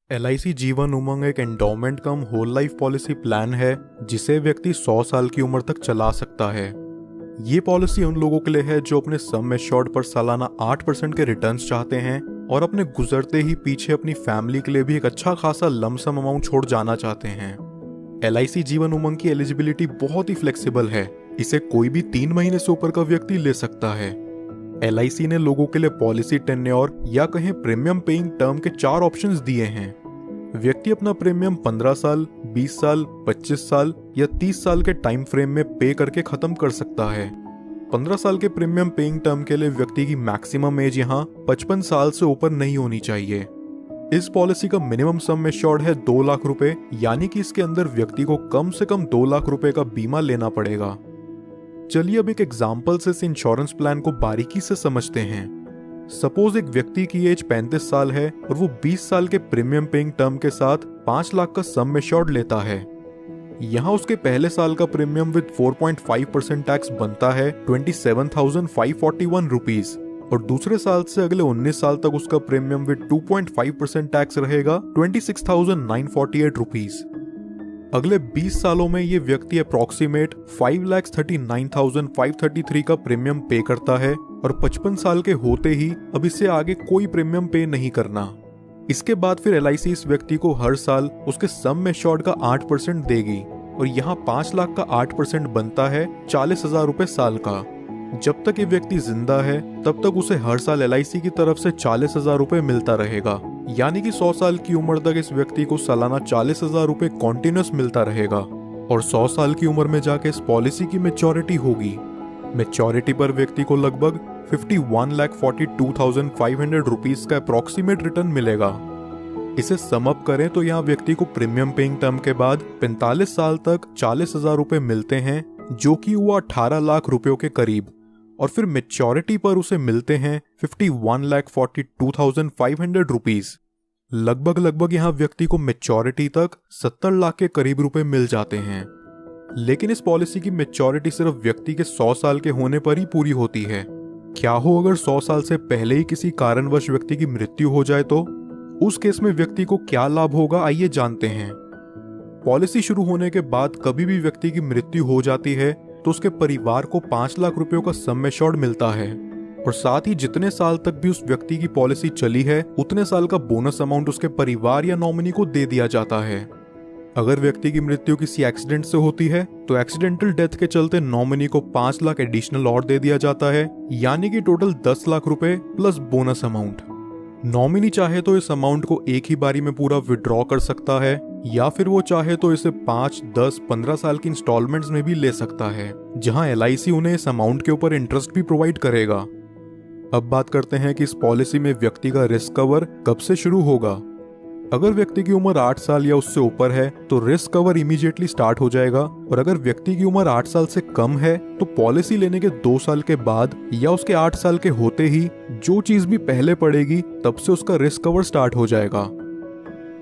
LIC Jeevan Umang एक endowment कम whole life policy plan है जिसे व्यक्ति 100 साल की उम्र तक चला सकता है। ये पॉलिसी उन लोगों के लिए है जो अपने सम एश्योर्ड पर सालाना 8% के रिटर्न्स चाहते हैं और अपने गुजरते ही पीछे अपनी फैमिली के लिए भी एक अच्छा खासा लमसम अमाउंट छोड़ जाना चाहते हैं। LIC जीवन उमंग की एलिजिबिलिटी बहुत ही फ्लेक्सिबल है। इसे कोई भी 3 महीने से ऊपर का व्यक्ति ले सकता है। LIC ने लोगों के लिए पॉलिसी टेन्योर या कहें प्रीमियम पेइंग टर्म के 4 ऑप्शंस दिए हैं। व्यक्ति अपना प्रीमियम 15 साल, 20 साल, 25 साल या 30 साल के टाइम फ्रेम में पे करके खत्म कर सकता है। 15 साल के प्रीमियम पेइंग टर्म के लिए व्यक्ति की मैक्सिमम एज यहाँ 55 साल से ऊपर नहीं होनी चाहिए। इस पॉलिसी का मिनिमम सम एश्योर्ड है 2 लाख रुपए, यानी कि इसके अंदर व्यक्ति को कम से कम 2 लाख रुपए का बीमा लेना पड़ेगा। चलिए अब एक एग्जाम्पल से इस इंश्योरेंस प्लान को बारीकी से समझते हैं। सपोज एक व्यक्ति की एज 35 साल है और वो 20 साल के प्रीमियम पेइंग टर्म के साथ 5 लाख का सम एश्योर्ड लेता है। यहाँ उसके पहले साल का प्रीमियम विद 4.5% टैक्स बनता है 27,541 रुपीज और दूसरे साल से अगले 19 साल तक उसका प्रीमियम विद 2.5% टैक्स रहेगा 26,948 रुपीज। अगले 20 सालों में ये व्यक्ति अप्रॉक्सीमेट 5,39,533 का प्रीमियम पे करता है और 55 साल के होते ही अब इससे आगे कोई प्रीमियम पे नहीं करना। इसके बाद फिर LIC इस व्यक्ति को हर साल उसके सम एश्योर्ड का 8% देगी और यहाँ 5 लाख का 8% बनता है 40,000 रुपए साल का। जब तक ये व्यक्ति जिंदा है तब तक उसे हर साल LIC की तरफ से 40,000 रुपए मिलता रहेगा, यानी कि 100 साल की उम्र तक इस व्यक्ति को सालाना 40,000 रुपए कॉन्टिन्यूस मिलता रहेगा और 100 साल की उम्र में जाके इस पॉलिसी की मैच्योरिटी होगी। मैच्योरिटी पर व्यक्ति को लगभग 51,42,500 रुपीज का अप्रॉक्सीमेट रिटर्न मिलेगा। इसे सम अप करें तो यहाँ व्यक्ति को प्रीमियम पेइंग टर्म के बाद 45 साल तक 40,000 रुपए मिलते हैं, जो कि हुआ 18 लाख रुपयों के करीब, और फिर मैच्योरिटी पर उसे मिलते हैं 51,42,500 रुपीज। लगभग यहाँ व्यक्ति को मैच्योरिटी तक 70 लाख के करीब रुपए मिल जाते हैं। लेकिन इस पॉलिसी की मैच्योरिटी सिर्फ व्यक्ति के 100 साल के होने पर ही पूरी होती है। क्या हो अगर 100 साल से पहले ही किसी कारणवश व्यक्ति की मृत्यु हो जाए तो उस केस में व्यक्ति को क्या लाभ होगा, आइए जानते हैं। पॉलिसी शुरू होने के बाद कभी भी व्यक्ति की मृत्यु हो जाती है तो उसके परिवार को 5 लाख रुपयों का सम एश्योर्ड मिलता है और साथ ही जितने साल तक भी उस व्यक्ति की पॉलिसी चली है उतने साल का बोनस अमाउंट उसके परिवार या नॉमिनी को दे दिया जाता है। अगर व्यक्ति की मृत्यु किसी एक्सीडेंट से होती है तो एक्सीडेंटल डेथ के चलते नॉमिनी को 5 लाख एडिशनल और दे दिया जाता है, यानी कि टोटल 10 लाख रुपए प्लस बोनस अमाउंट। नॉमिनी चाहे तो इस अमाउंट को एक ही बारी में पूरा विड्रॉ कर सकता है या फिर वो चाहे तो इसे 5, 10, 15 साल की इंस्टॉलमेंट्स में भी ले सकता है, जहां LIC उन्हें इस अमाउंट के ऊपर इंटरेस्ट भी प्रोवाइड करेगा। अब बात करते हैं कि इस पॉलिसी में व्यक्ति का रिस्क कवर कब से शुरू होगा। अगर व्यक्ति की उम्र 8 साल या उससे ऊपर है तो रिस्क कवर इमीडिएटली स्टार्ट हो जाएगा, और अगर व्यक्ति की उम्र 8 साल से कम है तो पॉलिसी लेने के 2 साल के बाद या उसके 8 साल के होते ही जो चीज भी पहले पड़ेगी तब से उसका रिस्क कवर स्टार्ट हो जाएगा।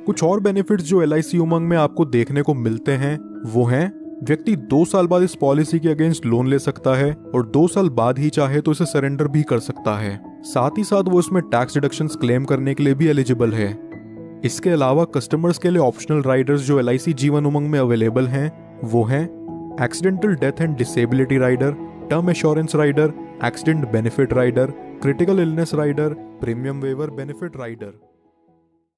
कुछ और बेनिफिट्स जो LIC उमंग में आपको देखने को मिलते हैं वो हैं, व्यक्ति 2 साल बाद इस पॉलिसी के अगेंस्ट लोन ले सकता है और 2 साल बाद ही चाहे तो इसे सरेंडर भी कर सकता है। साथ ही साथ वो इसमें टैक्स डिडक्शंस क्लेम करने के लिए भी एलिजिबल है। इसके अलावा कस्टमर्स के लिए ऑप्शनल राइडर्स जो LIC जीवन उमंग में अवेलेबल हैं वो हैं accidental death and disability rider, term assurance rider, accident benefit rider, critical illness rider, premium waiver benefit rider.